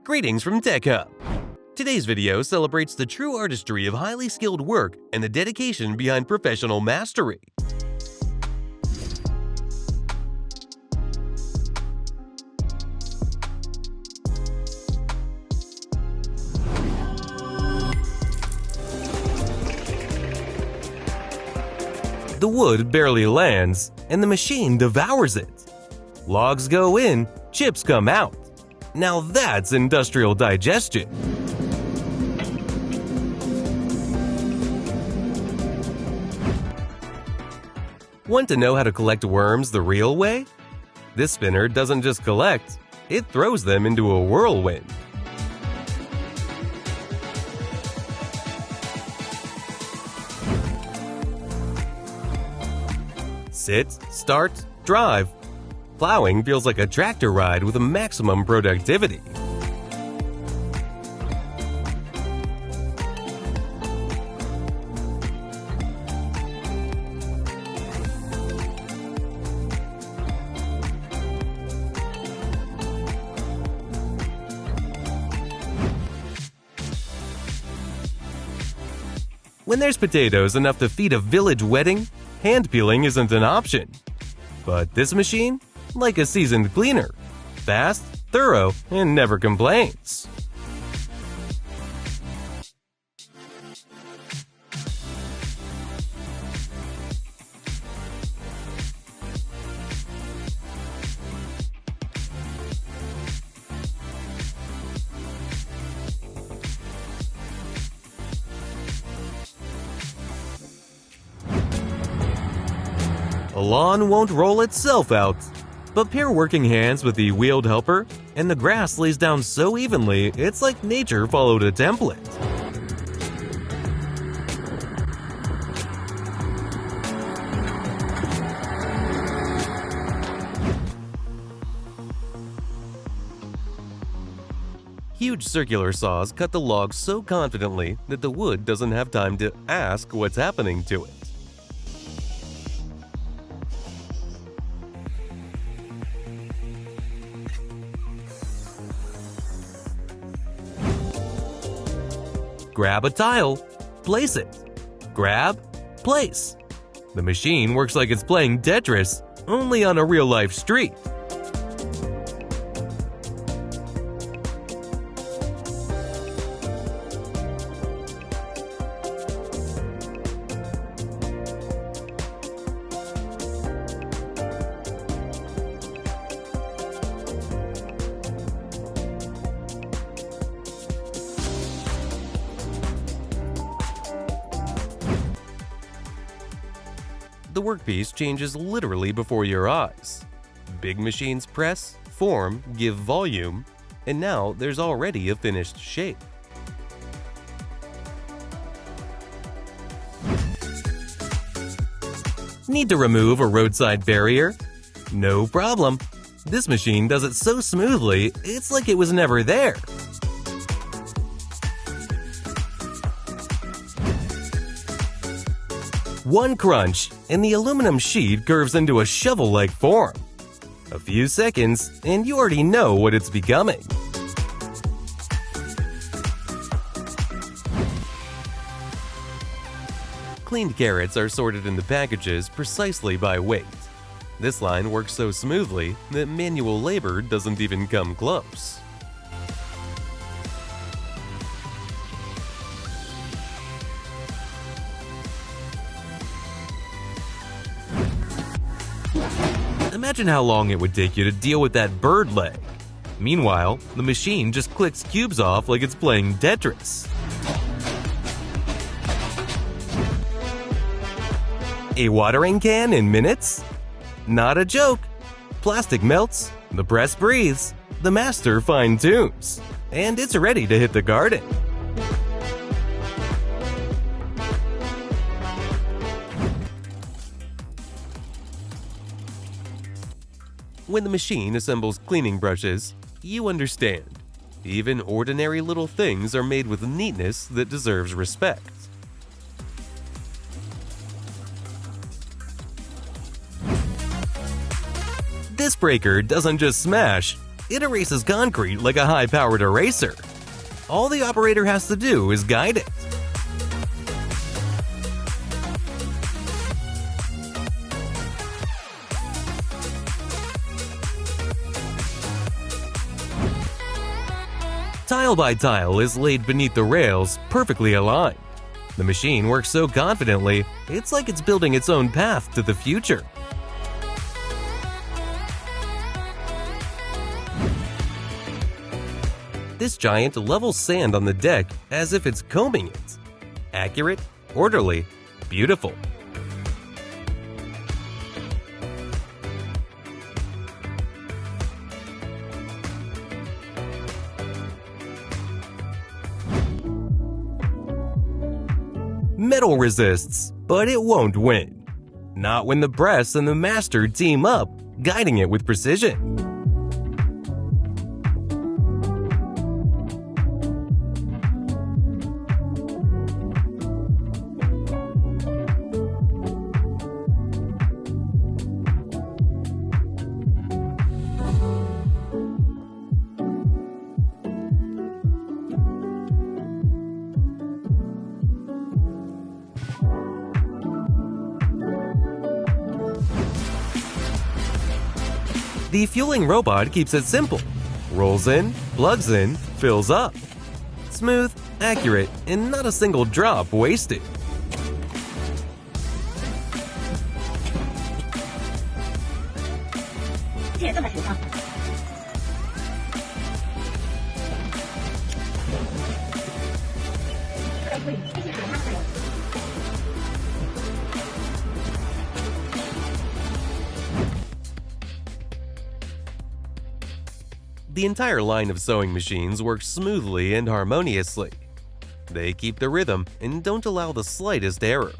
Greetings from Tech Hub. Today's video celebrates the true artistry of highly skilled work and the dedication behind professional mastery. The wood barely lands, and the machine devours it. Logs go in, chips come out. Now that's industrial digestion. Want to know how to collect worms the real way? This spinner doesn't just collect, it throws them into a whirlwind. Sit, start, drive. Plowing feels like a tractor ride with a maximum productivity. When there's potatoes enough to feed a village wedding, hand peeling isn't an option. But this machine? Like a seasoned cleaner. Fast, thorough, and never complains. A lawn won't roll itself out. But pair working hands with the wheeled helper, and the grass lays down so evenly it's like nature followed a template. Huge circular saws cut the logs so confidently that the wood doesn't have time to ask what's happening to it. Grab a tile, place it. Grab, place. The machine works like it's playing Tetris, only on a real-life street. The workpiece changes literally before your eyes. Big machines press, form, give volume, and now there's already a finished shape. Need to remove a roadside barrier? No problem. This machine does it so smoothly, it's like it was never there. One crunch, and the aluminum sheet curves into a shovel-like form. A few seconds, and you already know what it's becoming. Cleaned carrots are sorted into packages precisely by weight. This line works so smoothly that manual labor doesn't even come close. Imagine how long it would take you to deal with that bird leg. Meanwhile, the machine just clicks cubes off like it's playing Tetris. A watering can in minutes? Not a joke. Plastic melts, the press breathes, the master fine-tunes, and it's ready to hit the garden. When the machine assembles cleaning brushes, you understand. Even ordinary little things are made with neatness that deserves respect. This breaker doesn't just smash, It erases concrete like a high-powered eraser. All the operator has to do is guide it. Tile by tile is laid beneath the rails, perfectly aligned. The machine works so confidently, it's like it's building its own path to the future. This giant levels sand on the deck as if it's combing it. Accurate, orderly, beautiful. Metal resists, but it won't win. Not when the press and the master team up, guiding it with precision. The fueling robot keeps it simple. Rolls in, plugs in, fills up. Smooth, accurate, and not a single drop wasted. The entire line of sewing machines works smoothly and harmoniously. They keep the rhythm and don't allow the slightest error.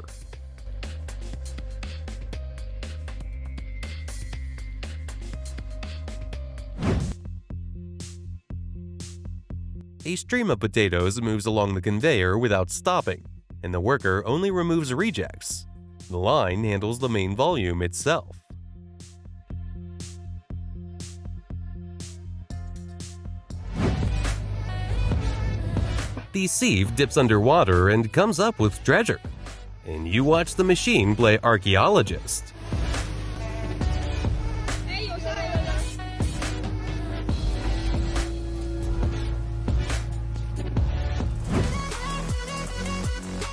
A stream of potatoes moves along the conveyor without stopping, and the worker only removes rejects. The line handles the main volume itself. The sieve dips underwater and comes up with treasure, and you watch the machine play archaeologist.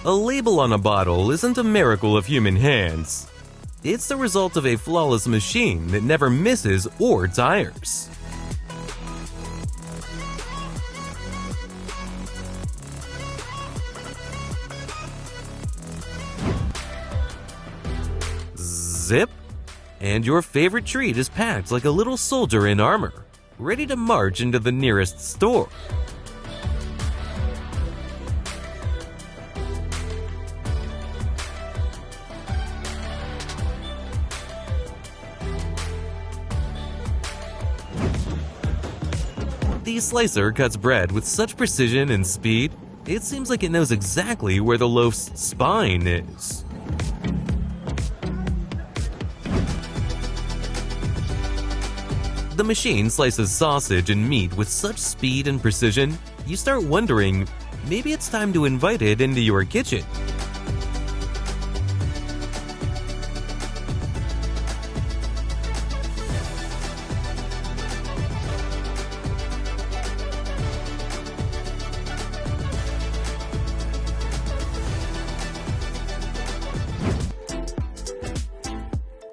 A label on a bottle isn't a miracle of human hands. It's the result of a flawless machine that never misses or tires. Zip, and your favorite treat is packed like a little soldier in armor, ready to march into the nearest store. The slicer cuts bread with such precision and speed, it seems like it knows exactly where the loaf's spine is. The machine slices sausage and meat with such speed and precision, you start wondering, maybe it's time to invite it into your kitchen.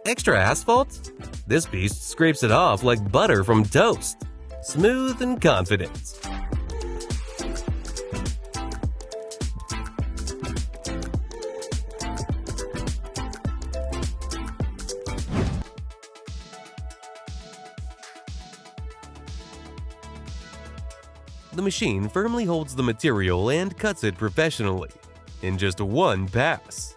Extra asphalt? This beast scrapes it off like butter from toast. Smooth and confident. The machine firmly holds the material and cuts it professionally, in just one pass.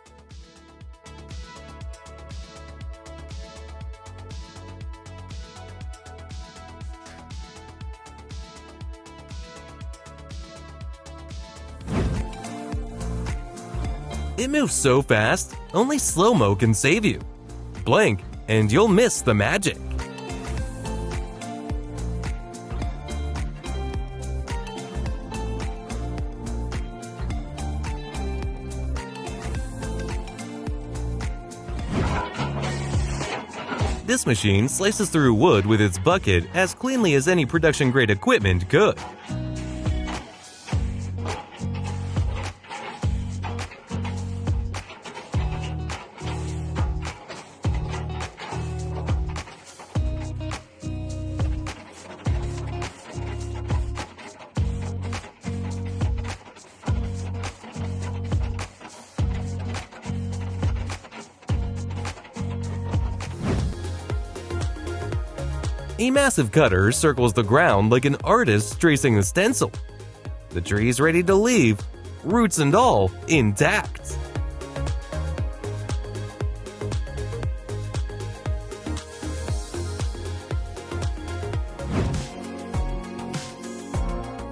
It moves so fast, only slow-mo can save you. Blink, and you'll miss the magic. This machine slices through wood with its bucket as cleanly as any production-grade equipment could. A massive cutter circles the ground like an artist tracing a stencil. The tree's ready to leave, roots and all intact.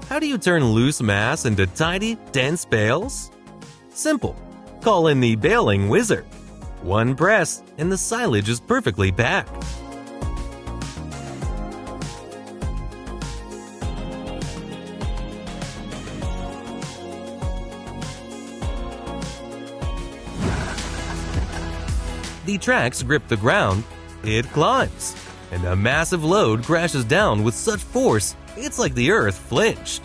How do you turn loose mass into tidy, dense bales? Simple. Call in the baling wizard. One press, and the silage is perfectly packed. The tracks grip the ground, it climbs, and a massive load crashes down with such force it's like the earth flinched.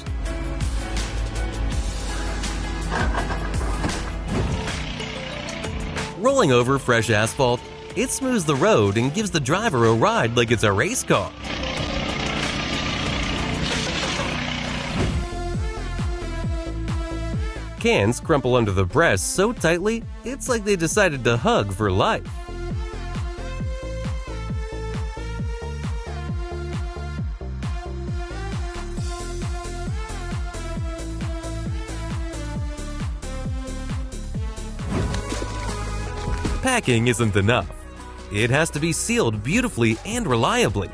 Rolling over fresh asphalt, it smooths the road and gives the driver a ride like it's a race car. Cans crumple under the press so tightly, it's like they decided to hug for life. Packing isn't enough. It has to be sealed beautifully and reliably.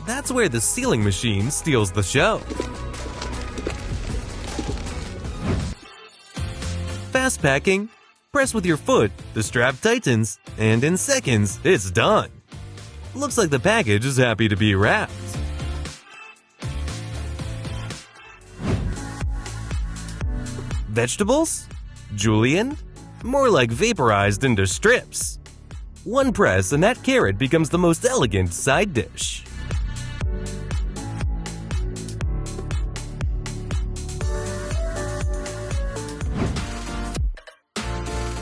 That's where the sealing machine steals the show. Fast packing, press with your foot, the strap tightens, and in seconds, it's done. Looks like the package is happy to be wrapped. Vegetables? Julienne? More like vaporized into strips. One press and that carrot becomes the most elegant side dish.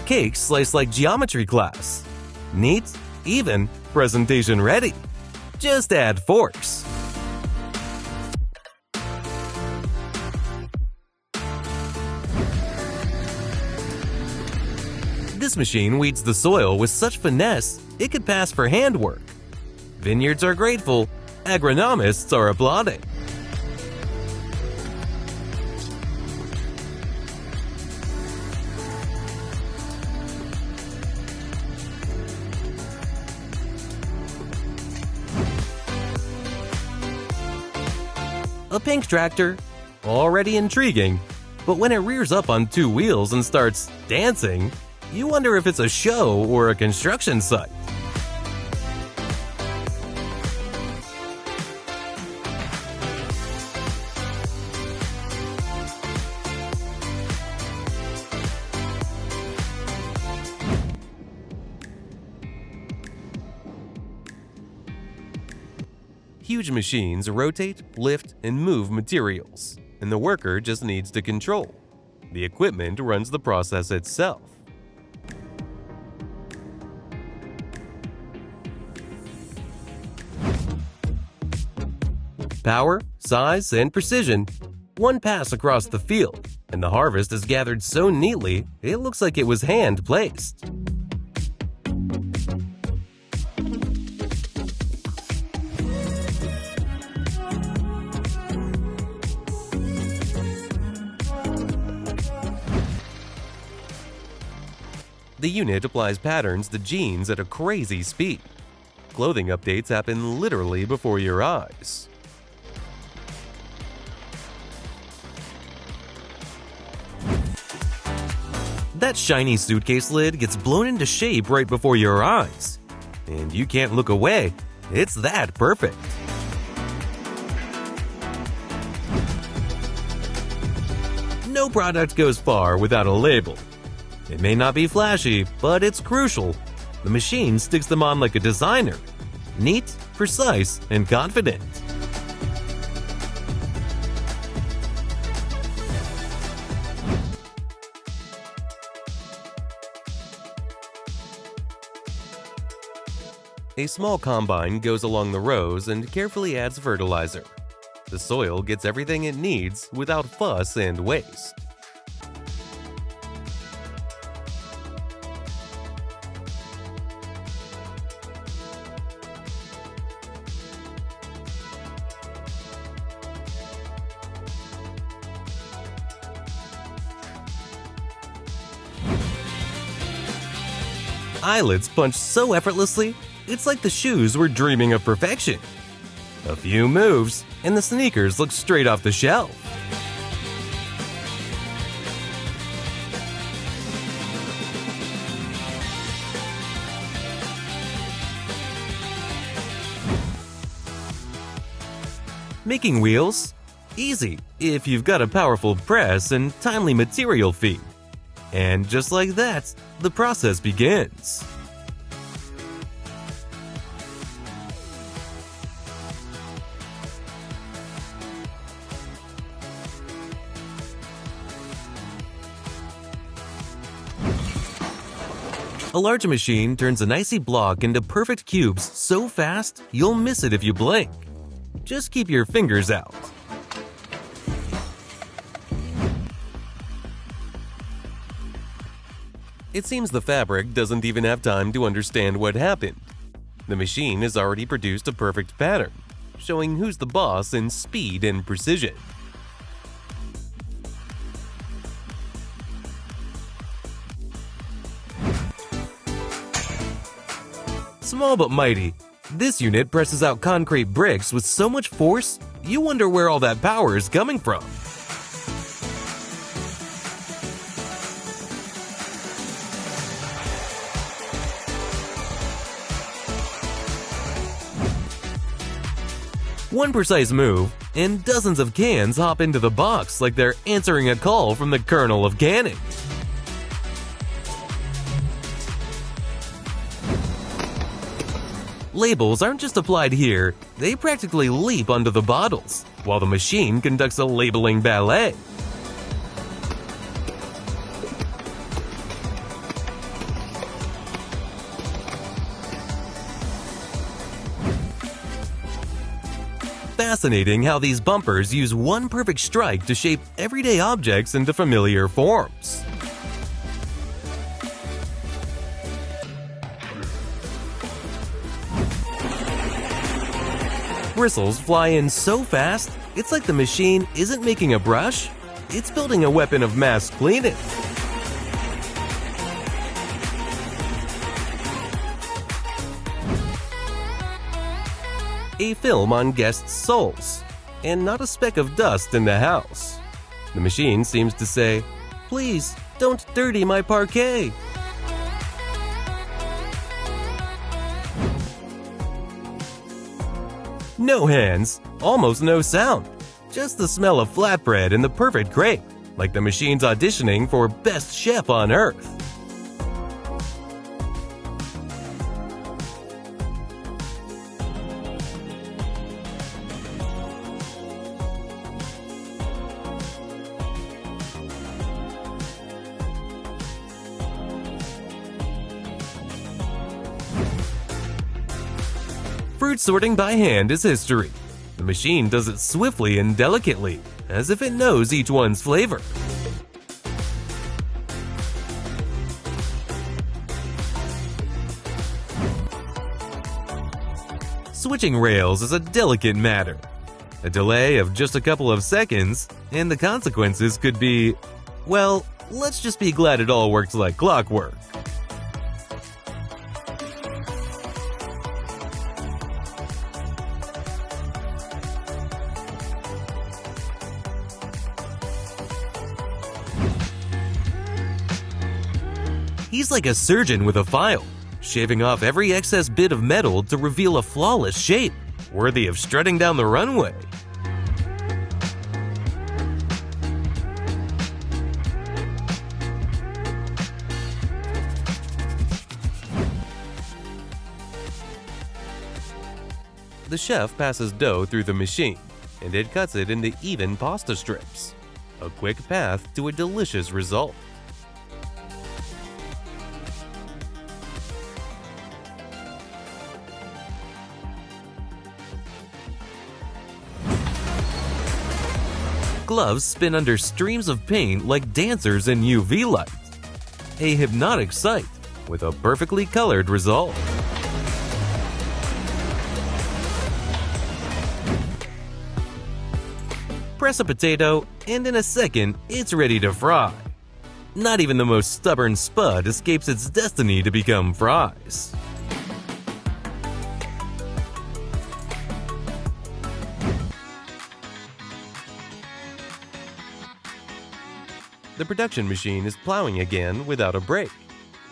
Cakes sliced like geometry class. Neat, even, presentation ready. Just add forks. This machine weeds the soil with such finesse, it could pass for handwork. Vineyards are grateful, agronomists are applauding. A pink tractor, already intriguing, but when it rears up on two wheels and starts dancing, you wonder if it's a show or a construction site. Huge machines rotate, lift, and move materials, and the worker just needs to control. The equipment runs the process itself. Power, size, and precision. One pass across the field, and the harvest is gathered so neatly it looks like it was hand-placed. The unit applies patterns to jeans at a crazy speed. Clothing updates happen literally before your eyes. That shiny suitcase lid gets blown into shape right before your eyes. And you can't look away. It's that perfect. No product goes far without a label. It may not be flashy, but it's crucial. The machine sticks them on like a designer. Neat, precise, and confident. A small combine goes along the rows and carefully adds fertilizer. The soil gets everything it needs without fuss and waste. Eyelids punch so effortlessly, it's like the shoes were dreaming of perfection. A few moves, and the sneakers look straight off the shelf. Making wheels? Easy, if you've got a powerful press and timely material feed. And just like that, the process begins. A large machine turns an icy block into perfect cubes so fast, you'll miss it if you blink. Just keep your fingers out. It seems the fabric doesn't even have time to understand what happened. The machine has already produced a perfect pattern, showing who's the boss in speed and precision. Small but mighty, this unit presses out concrete bricks with so much force, you wonder where all that power is coming from. One precise move, and dozens of cans hop into the box like they're answering a call from the Colonel of Cannon. Labels aren't just applied here, they practically leap onto the bottles, while the machine conducts a labeling ballet. Fascinating how these bumpers use one perfect strike to shape everyday objects into familiar forms. Bristles fly in so fast, it's like the machine isn't making a brush, it's building a weapon of mass cleaning. A film on guests' souls, and not a speck of dust in the house. The machine seems to say, "Please, don't dirty my parquet." No hands, almost no sound, just the smell of flatbread and the perfect crepe, like the machine's auditioning for best chef on earth. Fruit sorting by hand is history. The machine does it swiftly and delicately, as if it knows each one's flavor. Switching rails is a delicate matter. A delay of just a couple of seconds, and the consequences could be, well, let's just be glad it all works like clockwork. He's like a surgeon with a file, shaving off every excess bit of metal to reveal a flawless shape, worthy of strutting down the runway. The chef passes dough through the machine, and it cuts it into even pasta strips. A quick path to a delicious result. Gloves spin under streams of paint like dancers in UV light. A hypnotic sight with a perfectly colored result. Press a potato, and in a second, it's ready to fry. Not even the most stubborn spud escapes its destiny to become fries. The production machine is plowing again without a break,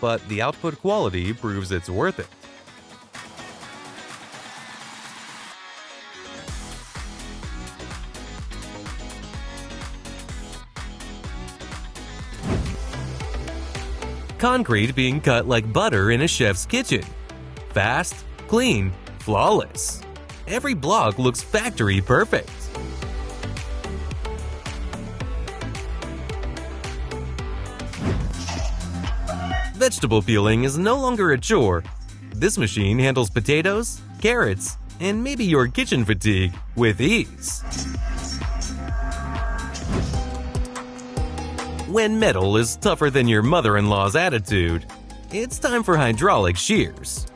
but the output quality proves it's worth it. Concrete being cut like butter in a chef's kitchen. Fast, clean, flawless. Every block looks factory perfect. Vegetable peeling is no longer a chore. This machine handles potatoes, carrots, and maybe your kitchen fatigue with ease. When metal is tougher than your mother-in-law's attitude, it's time for hydraulic shears.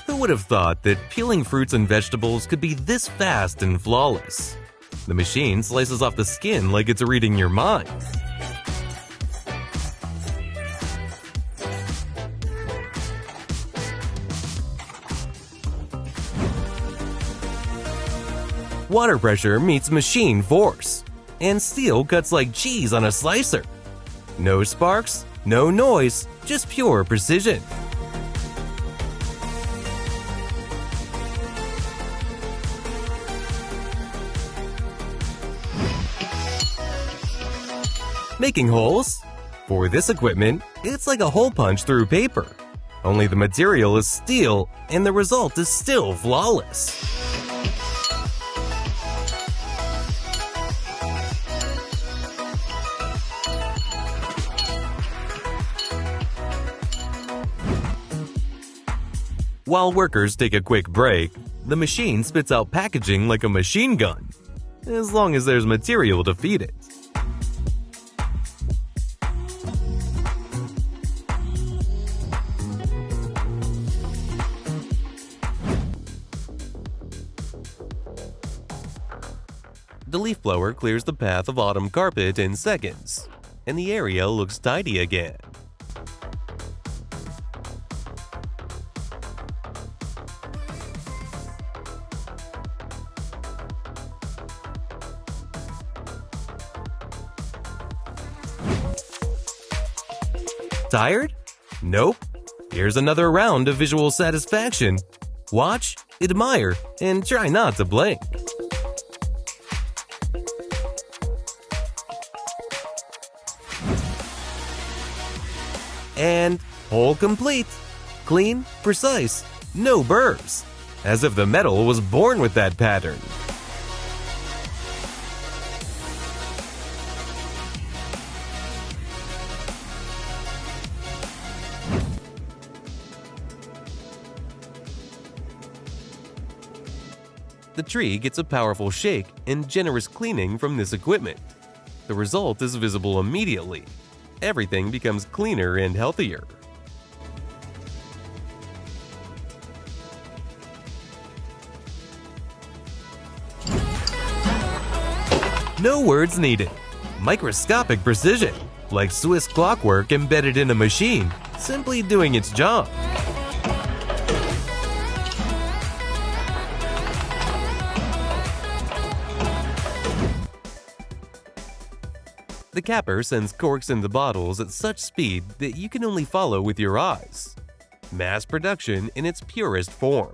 Who would have thought that peeling fruits and vegetables could be this fast and flawless? The machine slices off the skin like it's reading your mind. Water pressure meets machine force, and steel cuts like cheese on a slicer. No sparks, no noise, just pure precision. Making holes? For this equipment, it's like a hole punch through paper. Only the material is steel, and the result is still flawless. While workers take a quick break, the machine spits out packaging like a machine gun, as long as there's material to feed it. The leaf blower clears the path of autumn carpet in seconds, and the area looks tidy again. Tired? Nope. Here's another round of visual satisfaction. Watch, admire, and try not to blink. And hole complete. Clean, precise, no burrs. As if the metal was born with that pattern. The tree gets a powerful shake and generous cleaning from this equipment. The result is visible immediately. Everything becomes cleaner and healthier. No words needed. Microscopic precision, like Swiss clockwork embedded in a machine, simply doing its job. The capper sends corks into bottles at such speed that you can only follow with your eyes. Mass production in its purest form.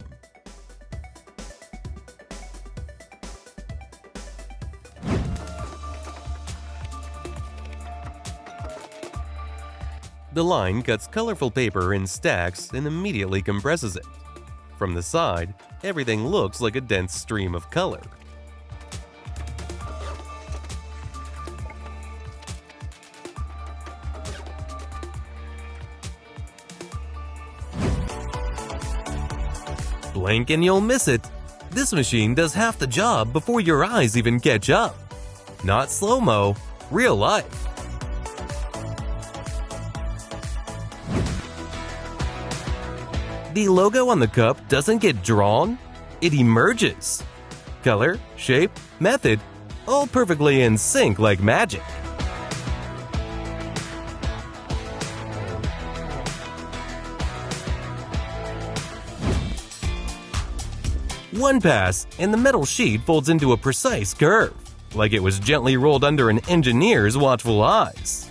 The line cuts colorful paper in stacks and immediately compresses it. From the side, everything looks like a dense stream of color. Blink and you'll miss it. This machine does half the job before your eyes even catch up. Not slow-mo, real life. The logo on the cup doesn't get drawn, it emerges. Color, shape, method, all perfectly in sync like magic. One pass, and the metal sheet folds into a precise curve, like it was gently rolled under an engineer's watchful eyes.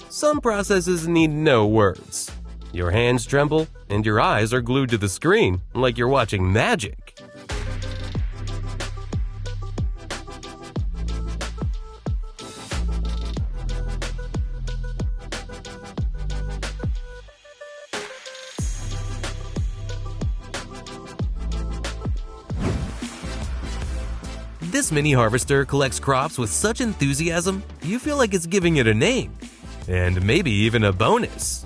Some processes need no words. Your hands tremble, and your eyes are glued to the screen, like you're watching magic. This mini harvester collects crops with such enthusiasm, you feel like it's giving it a name. And maybe even a bonus.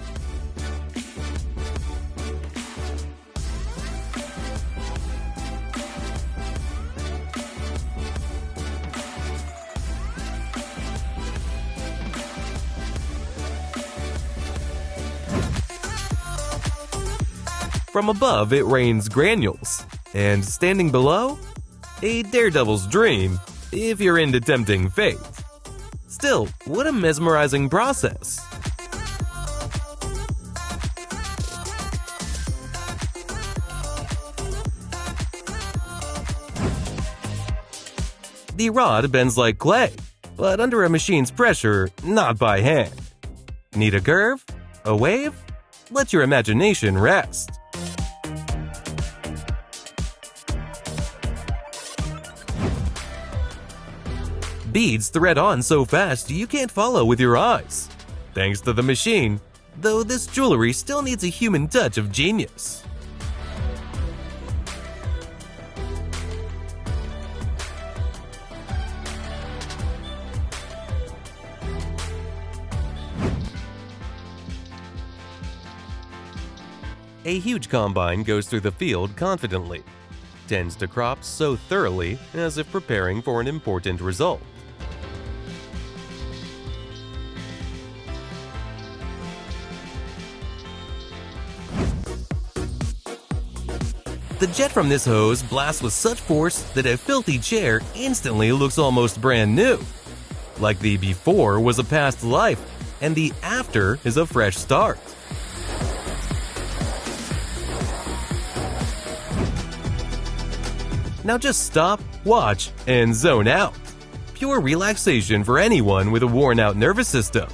From above, it rains granules, and standing below, a daredevil's dream, if you're into tempting fate. Still, what a mesmerizing process. The rod bends like clay, but under a machine's pressure, not by hand. Need a curve? A wave? Let your imagination rest. Beads thread on so fast you can't follow with your eyes. Thanks to the machine, though this jewelry still needs a human touch of genius. A huge combine goes through the field confidently, tends to crops so thoroughly as if preparing for an important result. The jet from this hose blasts with such force that a filthy chair instantly looks almost brand new. Like the before was a past life, and the after is a fresh start. Now just stop, watch, and zone out. Pure relaxation for anyone with a worn-out nervous system.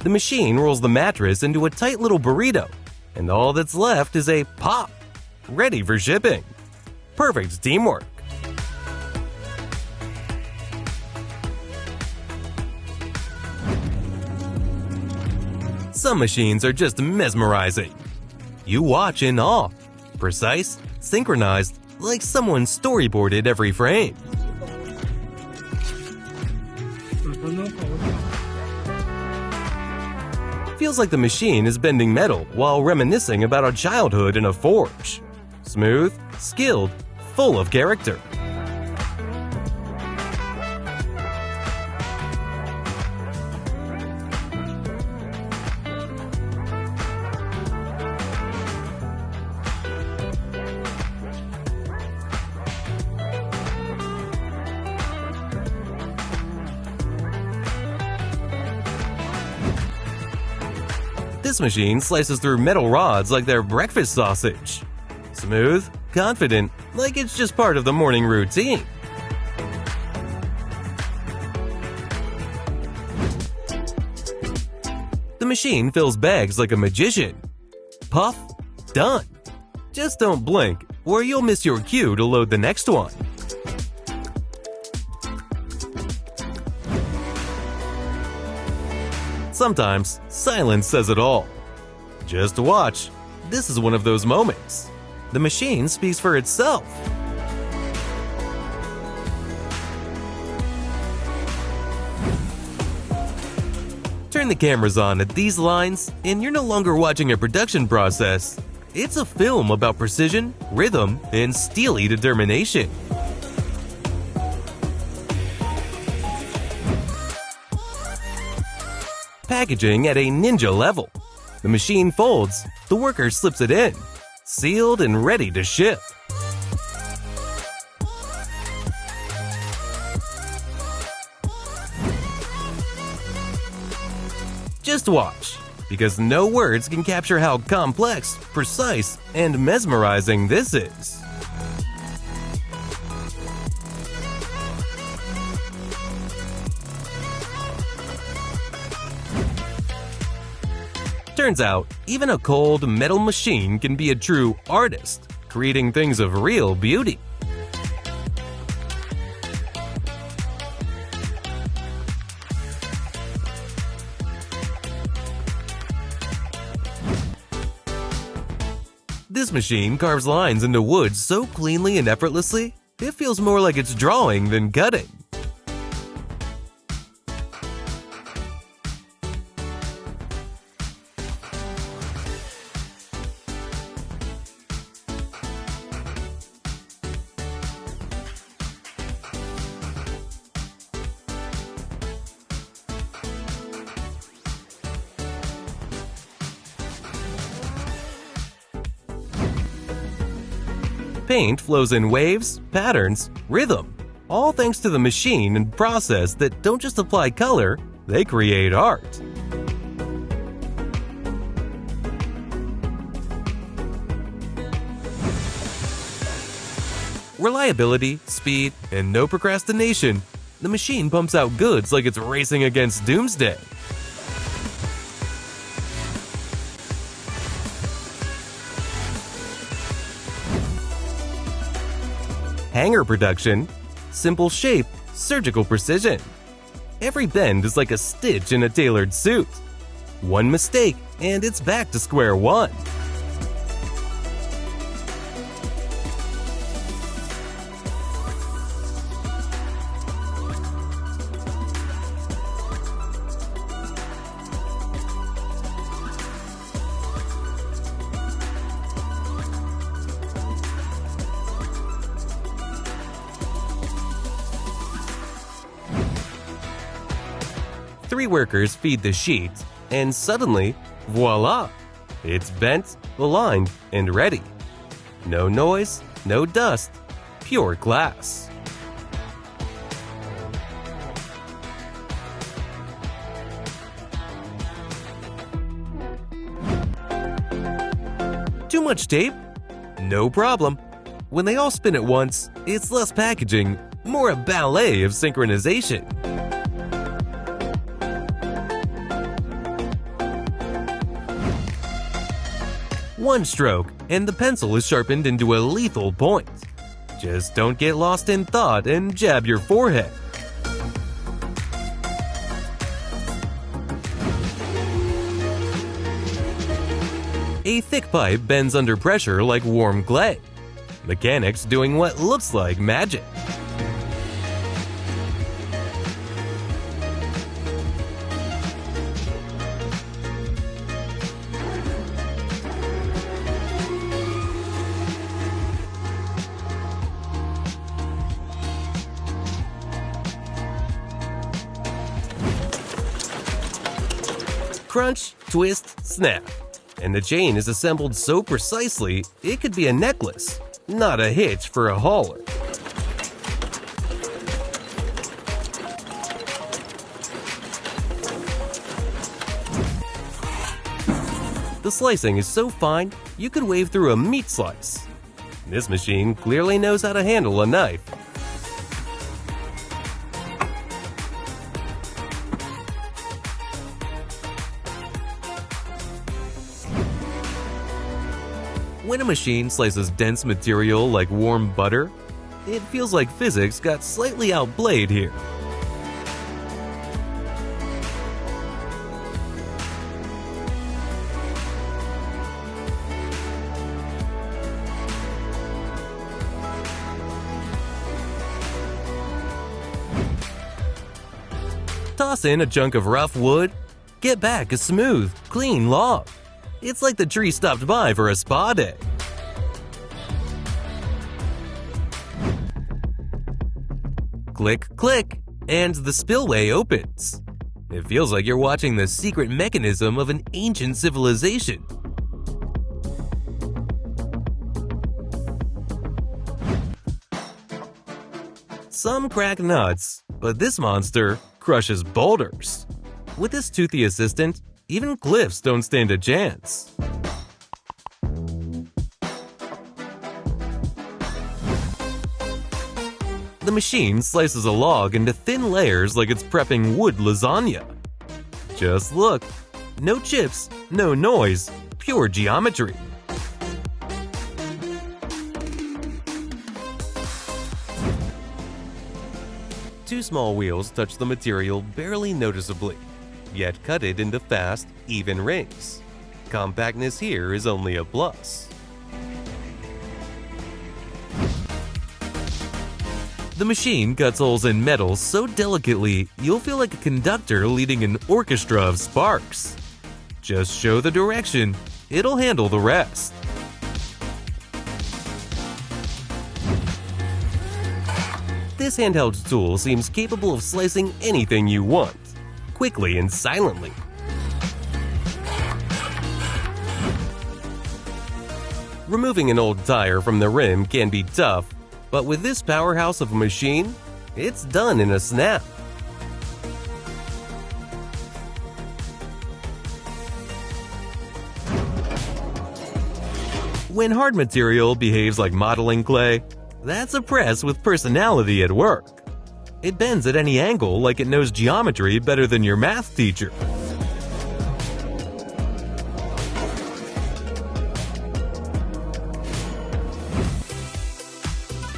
The machine rolls the mattress into a tight little burrito, and all that's left is a pop, ready for shipping. Perfect teamwork. Some machines are just mesmerizing. You watch in awe. Precise, synchronized, like someone storyboarded every frame. Feels like the machine is bending metal while reminiscing about our childhood in a forge. Smooth, skilled, full of character. This machine slices through metal rods like they're breakfast sausage. Smooth, confident, like it's just part of the morning routine. The machine fills bags like a magician. Puff, done. Just don't blink, or you'll miss your cue to load the next one. Sometimes, silence says it all. Just watch. This is one of those moments. The machine speaks for itself. Turn the cameras on at these lines, and you're no longer watching a production process. It's a film about precision, rhythm, and steely determination. Packaging at a ninja level. The machine folds, the worker slips it in, sealed and ready to ship. Just watch, because no words can capture how complex, precise, and mesmerizing this is. Turns out, even a cold metal machine can be a true artist, creating things of real beauty. This machine carves lines into wood so cleanly and effortlessly, it feels more like it's drawing than cutting. Paint flows in waves, patterns, rhythm, all thanks to the machine and process that don't just apply color, they create art. Reliability, speed, and no procrastination, the machine pumps out goods like it's racing against doomsday. Hanger production, simple shape, surgical precision. Every bend is like a stitch in a tailored suit. One mistake, and it's back to square one. Three workers feed the sheet, and suddenly, voila! It's bent, aligned, and ready. No noise, no dust, pure glass. Too much tape? No problem. When they all spin at once, it's less packaging, more a ballet of synchronization. One stroke, and the pencil is sharpened into a lethal point. Just don't get lost in thought and jab your forehead. A thick pipe bends under pressure like warm clay. Mechanics doing what looks like magic. Crunch, twist, snap. And the chain is assembled so precisely, it could be a necklace, not a hitch for a hauler. The slicing is so fine, you could wave through a meat slice. This machine clearly knows how to handle a knife. When a machine slices dense material like warm butter, it feels like physics got slightly outplayed here. Toss in a chunk of rough wood, get back a smooth, clean log. It's like the tree stopped by for a spa day. Click, click, and the spillway opens. It feels like you're watching the secret mechanism of an ancient civilization. Some crack nuts, but this monster crushes boulders. With this toothy assistant, even cliffs don't stand a chance. The machine slices a log into thin layers like it's prepping wood lasagna. Just look. No chips, no noise, pure geometry. Two small wheels touch the material barely noticeably, yet cut it into fast, even rings. Compactness here is only a plus. The machine cuts holes in metal so delicately you'll feel like a conductor leading an orchestra of sparks. Just show the direction, it'll handle the rest. This handheld tool seems capable of slicing anything you want, quickly and silently. Removing an old tire from the rim can be tough, but with this powerhouse of a machine, it's done in a snap. When hard material behaves like modeling clay, that's a press with personality at work. It bends at any angle like it knows geometry better than your math teacher.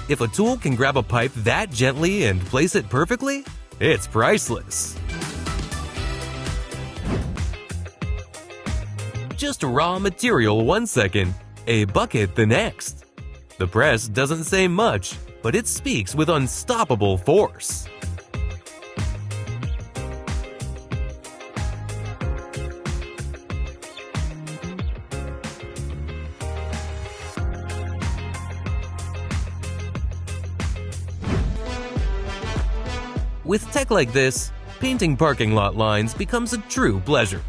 If a tool can grab a pipe that gently and place it perfectly, it's priceless. Just raw material 1 second, a bucket the next. The press doesn't say much, but it speaks with unstoppable force. With tech like this, painting parking lot lines becomes a true pleasure.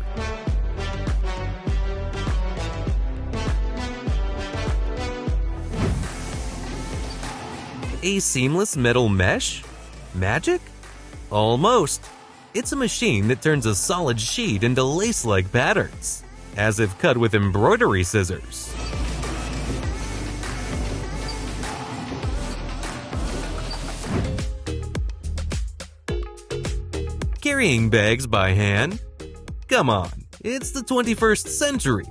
A seamless metal mesh? Magic? Almost. It's a machine that turns a solid sheet into lace-like patterns, as if cut with embroidery scissors. Carrying bags by hand? Come on, it's the 21st century.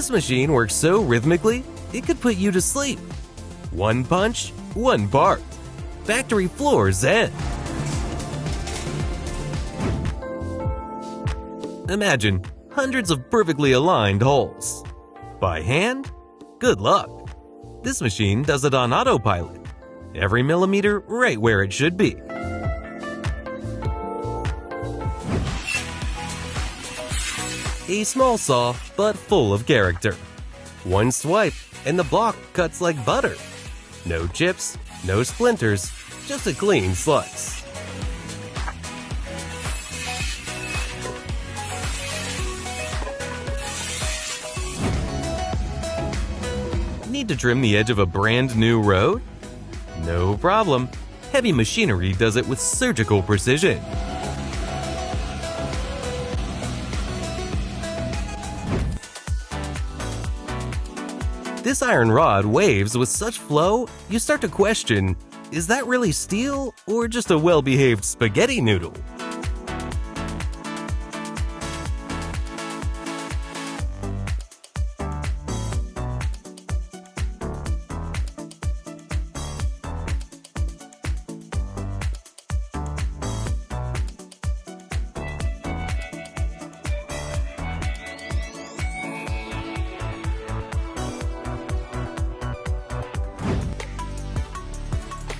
This machine works so rhythmically, it could put you to sleep. One punch, one part. Factory floor zen. Imagine hundreds of perfectly aligned holes. By hand? Good luck. This machine does it on autopilot. Every millimeter right where it should be. A small saw, but full of character. One swipe, and the block cuts like butter. No chips, no splinters, just a clean slice. Need to trim the edge of a brand new road? No problem. Heavy machinery does it with surgical precision. This iron rod waves with such flow, you start to question, is that really steel or just a well-behaved spaghetti noodle?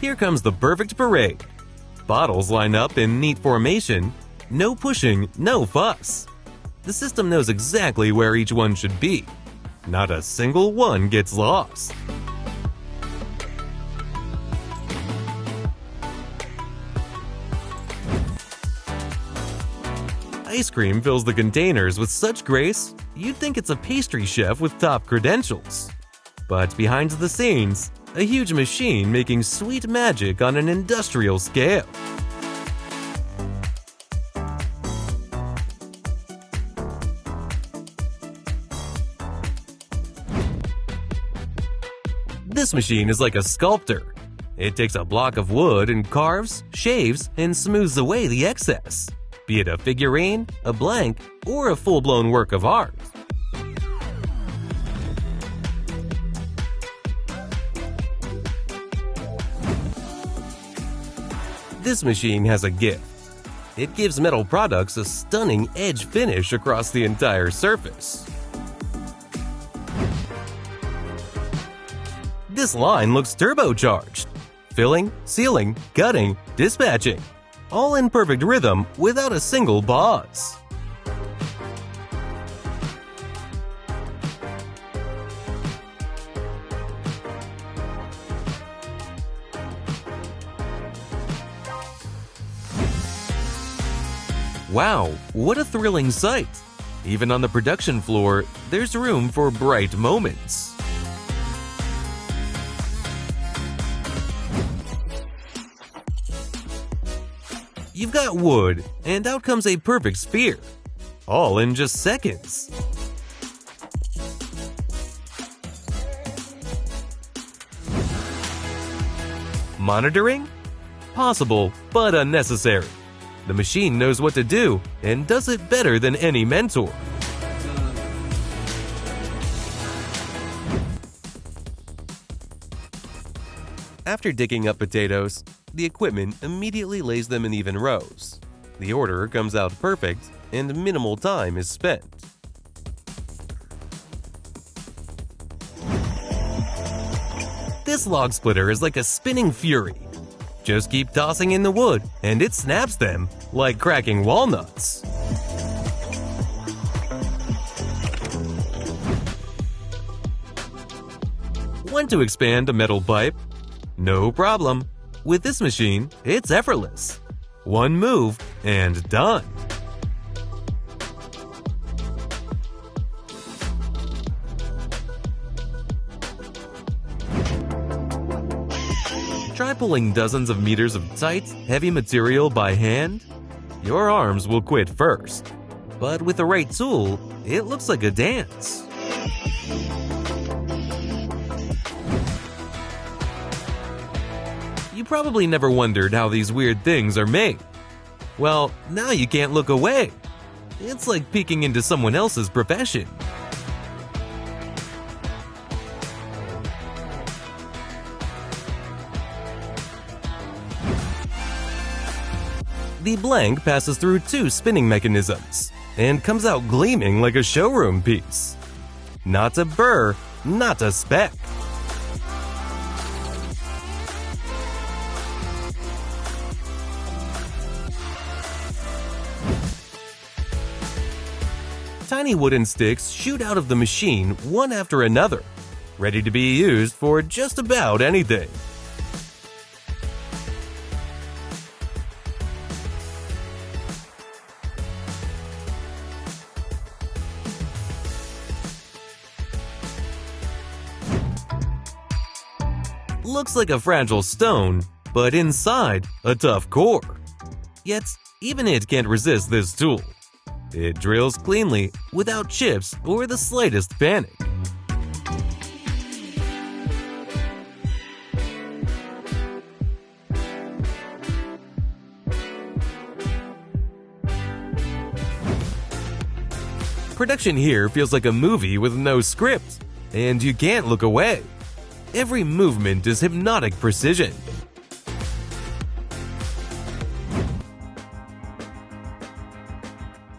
Here comes the perfect parade. Bottles line up in neat formation. No pushing, no fuss. The system knows exactly where each one should be. Not a single one gets lost. Ice cream fills the containers with such grace, you'd think it's a pastry chef with top credentials. But behind the scenes, a huge machine making sweet magic on an industrial scale. This machine is like a sculptor. It takes a block of wood and carves, shaves, and smooths away the excess, be it a figurine, a blank, or a full-blown work of art. This machine has a gift. It gives metal products a stunning edge finish across the entire surface. This line looks turbocharged. Filling, sealing, cutting, dispatching. All in perfect rhythm without a single pause. Wow, what a thrilling sight! Even on the production floor, there's room for bright moments. You've got wood, and out comes a perfect sphere. All in just seconds. Monitoring? Possible, but unnecessary. The machine knows what to do and does it better than any mentor. After digging up potatoes, the equipment immediately lays them in even rows. The order comes out perfect and minimal time is spent. This log splitter is like a spinning fury. Just keep tossing in the wood, and it snaps them like cracking walnuts. Want to expand a metal pipe? No problem. With this machine, it's effortless. One move, and done. Try pulling dozens of meters of tight, heavy material by hand? Your arms will quit first. But with the right tool, it looks like a dance. You probably never wondered how these weird things are made. Well, now you can't look away. It's like peeking into someone else's profession. The blank passes through 2 spinning mechanisms and comes out gleaming like a showroom piece. Not a burr, not a speck. Tiny wooden sticks shoot out of the machine one after another, ready to be used for just about anything. Looks like a fragile stone, but inside, a tough core. Yet, even it can't resist this tool. It drills cleanly, without chips or the slightest panic. Production here feels like a movie with no script, and you can't look away. Every movement is hypnotic precision.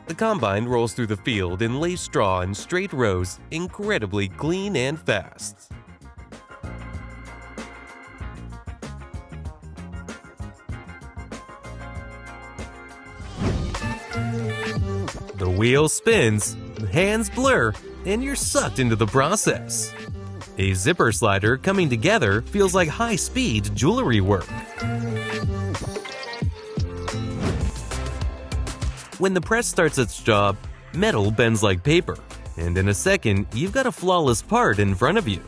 The combine rolls through the field and lays straw in straight rows, incredibly clean and fast. The wheel spins, hands blur, and you're sucked into the process. A zipper slider coming together feels like high-speed jewelry work. When the press starts its job, metal bends like paper, and in a second, you've got a flawless part in front of you.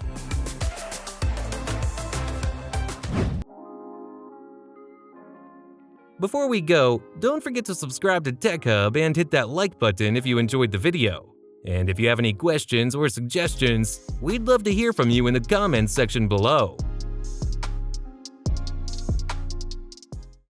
Before we go, don't forget to subscribe to Tech Hub and hit that like button if you enjoyed the video. And if you have any questions or suggestions, we'd love to hear from you in the comments section below.